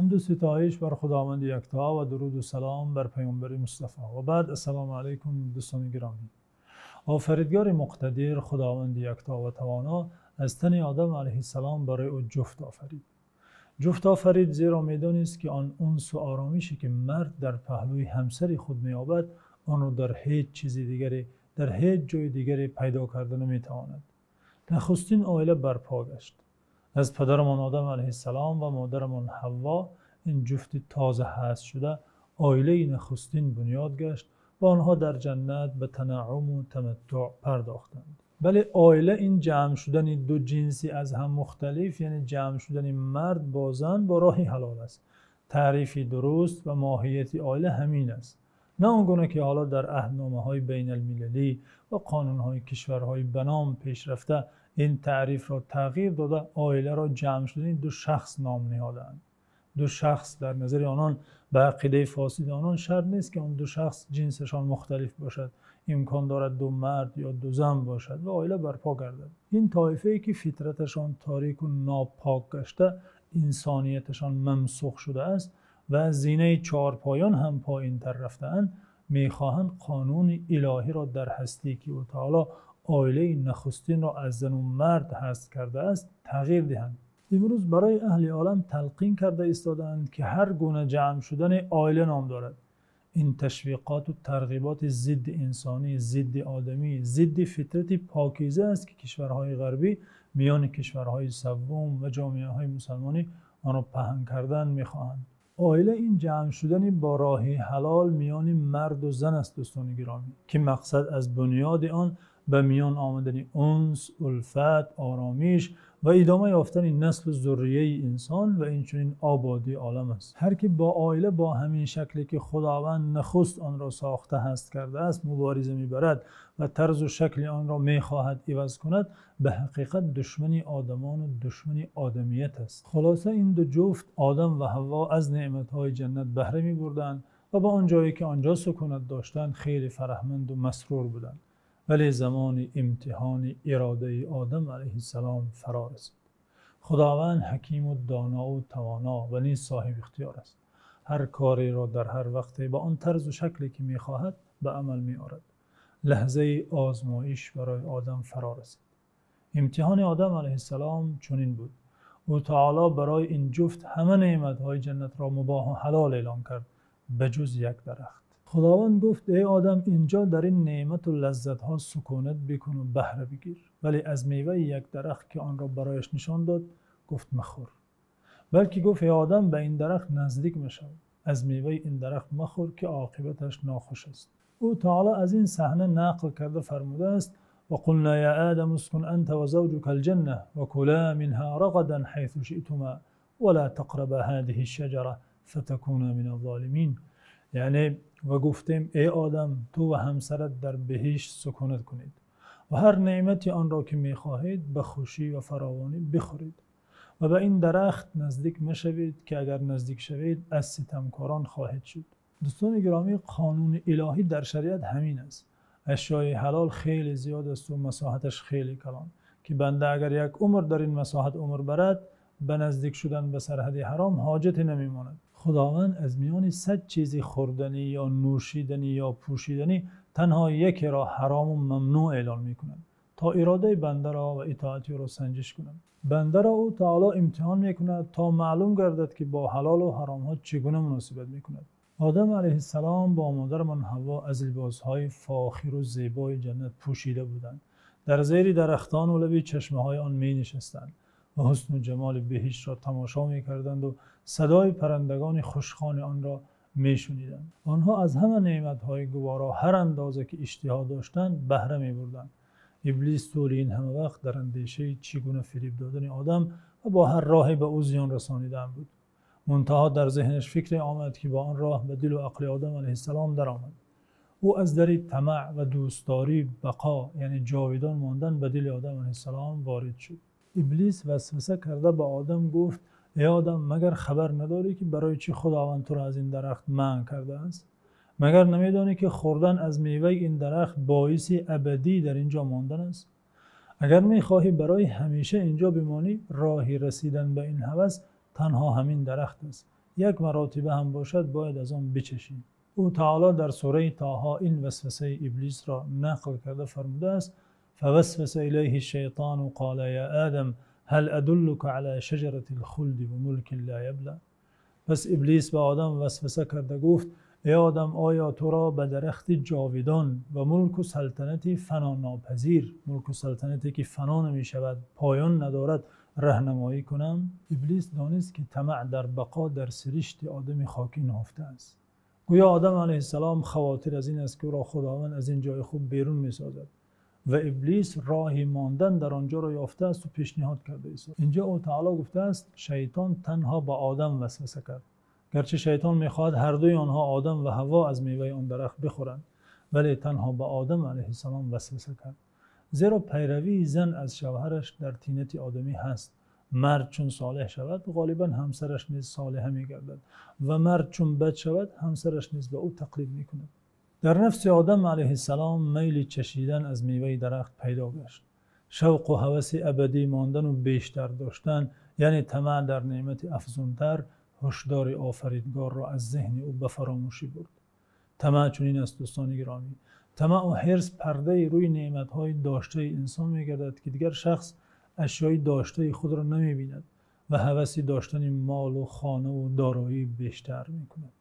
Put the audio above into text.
حمد و ستایش بر خداوند یکتا و درود و سلام بر پیامبر مصطفی و بعد. السلام علیکم دوستان گرامی. آفریدگار مقتدر خداوند یکتا و توانا از تن آدم علیه السلام برای او جفت آفرید. جفت آفرید زیرا میدانست که آن انس و آرامشی که مرد در پهلوی همسر خود می‌یابد آن را در هیچ چیزی دیگری، در هیچ جای دیگری پیدا کرده نمی‌تواند. نخستین عائله برپا گشت. از پدرمان آدم علیه السلام و مادرمان حوا این جفت تازه هست شده عائله نخستین بنیاد گشت و آنها در جنت به تنعم و تمتع پرداختند. بله، عائله این جمع شدن دو جنسی از هم مختلف، یعنی جمع شدن مرد با زن با راهی حلال است. تعریفی درست و ماهیت عائله همین است، نه آنگونه که حالا در عهدنامه‌های بین المللی و قانون‌های کشورهای بنام پیش رفته این تعریف را تغییر داده عائله را جمع شدن دو شخص نام نهادند. دو شخص در نظر آنان به عقیده فاسد آنان شرط نیست که آن دو شخص جنسشان مختلف باشد، امکان دارد دو مرد یا دو زن باشد و عائله برپا گردد. این طایفه‌ای که فطرتشان تاریک و ناپاک گشته، انسانیتشان ممسوخ شده است و از زینه چهارپایان هم پایین‌تر رفته‌اند، می‌خواهند قانون الهی را در هستی که او تعالی عائله نخستین را از زن و مرد هست کرده است تغییر دهند. امروز برای اهل عالم تلقین کرده ایستادند که هر گونه جمع شدن عائله نام دارد. این تشویقات و ترغیبات ضد انسانی، ضد آدمی، ضد فطرت پاکیزه است که کشورهای غربی میان کشورهای سوم و جامعه‌های مسلمانی آن را پهن کردن می‌خواهند. عائله این جمع شدن با راه حلال میان مرد و زن است دوستان گرامی، که مقصد از بنیاد آن به میان آمدن انس، الفت، آرامش و ادامه یافتن نسل و ذریه انسان و اینچنین آبادی عالم است. هر که با عائله با همین شکلی که خداوند نخست آن را ساخته هست کرده است مبارزه میبرد و طرز و شکل آن را میخواهد عوض کند، به حقیقت دشمنی آدمان و دشمنی آدمیت است. خلاصه این دو جفت آدم و حوا از نعمتهای جنت بهره میبردند و با آن جایی که آنجا سکونت داشتند خیلی فرحمند و مسرور بودند. ولی زمان امتحان اراده آدم علیه السلام فرا رسید. خداوند حکیم و دانا و توانا و نیز صاحب اختیار است. هر کاری را در هر وقتی با آن طرز و شکلی که می‌خواهد به عمل می‌آورد. لحظه آزمایش برای آدم فرا رسید. امتحان آدم علیه السلام چنین بود. او تعالی برای این جفت همه نعمت‌های جنت را مباح و حلال اعلام کرد بجز یک درخت. خداوند گفت ای آدم اینجا در این نعمت و لذت ها سکونت بکن و بهره بگیر، ولی از میوه یک درخت که آن را برایش نشان داد گفت مخور. بلکه گفت ای آدم به این درخت نزدیک مشو، از میوه این درخت مخور که عاقبتش ناخوش است. او تعالی از این صحنه نقل کرده فرموده است و قلنا یا آدم اسکن انت و زوجک الجنه و کلا منها رغدا حیث شئتما ولا تقربا هذه الشجره فتكونا من الظالمین. یعنی و گفتیم ای آدم تو و همسرت در بهشت سکونت کنید و هر نعمتی آن را که می‌خواهید به خوشی و فراوانی بخورید و به این درخت نزدیک مشوید که اگر نزدیک شوید از ستمکاران خواهید شد. دوستان گرامی، قانون الهی در شریعت همین است. اشیای حلال خیلی زیاد است و مساحتش خیلی کلان که بنده اگر یک عمر در این مساحت عمر برد به نزدیک شدن به سرحد حرام حاجتی نمیماند. خداوند از میان 100 چیزی خوردنی یا نوشیدنی یا پوشیدنی تنها یکی را حرام و ممنوع اعلان می‌کند تا اراده بنده را و اطاعت او را سنجش کند. بنده را او تعالی امتحان می‌کند تا معلوم گردد که با حلال و حرام ها چگونه مناسبت می‌کند. آدم علیه السلام با مادرمان حوا از لباس‌های فاخر و زیبای جنت پوشیده بودند. در زیر درختان و لب چشمه‌های آن می‌نشستند و حسن و جمال بهشت را تماشا می‌کردند و صدای پرندگان خوشخوان آن را می‌شنیدند. آنها از همه نعمت‌های گوارا هر اندازه که اشتها داشتند بهره می‌بردند. ابلیس طول این همه وقت در اندیشه چگونه فریب دادن آدم و با هر راهی به او زیان رسانیدن بود. منتها در ذهنش فکر آمد که با آن راه به دل و عقل آدم علیه السلام درآمد. او از در طمع و دوستداری بقا یعنی جاودان ماندن به دل آدم علیه السلام وارد شد. ابلیس وسوسه کرده به آدم گفت ای آدم مگر خبر نداری که برای چی خداوند تو را از این درخت منع کرده است؟ مگر نمیدانی که خوردن از میوه این درخت باعث ابدی در اینجا ماندن است؟ اگر میخواهی برای همیشه اینجا بمانی، راهی رسیدن به این هوس تنها همین درخت است یک مراتبه هم باشد باید از آن بچشی. او تعالی در سوره طه این وسوسه ابلیس را نقل کرده فرموده است: فوسوس الیه الشیطان قال یا آدم هل ادلک علی شجرة الخلد و ملک لا یبلی. پس ابلیس به آدم وسوسه کرده گفت: ای آدم، آیا تو را به درخت جاودان و ملک و سلطنتی فنا ناپذیر، ملک و سلطنتی که فنا نمی شود، پایان ندارد، راهنمایی کنم؟ ابلیس دانست که طمع در بقا در سرشت آدم خاکی نهفته است. گویا آدم علیه السلام خواطر از این است که او را خداوند از این جای خوب بیرون می سازد و ابلیس راهی ماندن در آنجا را یافته است و پیشنهاد کرده است. اینجا او تعالی گفته است شیطان تنها با آدم وسوسه کرد، گرچه شیطان میخواهد هر دوی آنها آدم و حوا از میوه آن درخت بخورند، ولی تنها با آدم علیه السلام وسوسه کرد، زیرا پیروی زن از شوهرش در طینت آدمی هست. مرد چون صالح شود غالبا همسرش نیز صالحه میگردد و مرد چون بد شود همسرش نیز به او تقلید میکند. در نفس آدم علیه السلام میل چشیدن از میوه درخت پیدا گشت. شوق و هوس ابدی ماندن و بیشتر داشتن، یعنی طمع در نعمت افزونتر، هشدار آفریدگار را از ذهن او به فراموشی برد. طمع چنین است دوستان گرامی، طمع و حرص پرده روی نعمت‌های داشته انسان می‌گردد که دیگر شخص اشیای داشته خود را نمی‌بیند و هوس داشتن مال و خانه و دارایی بیشتر می‌کند.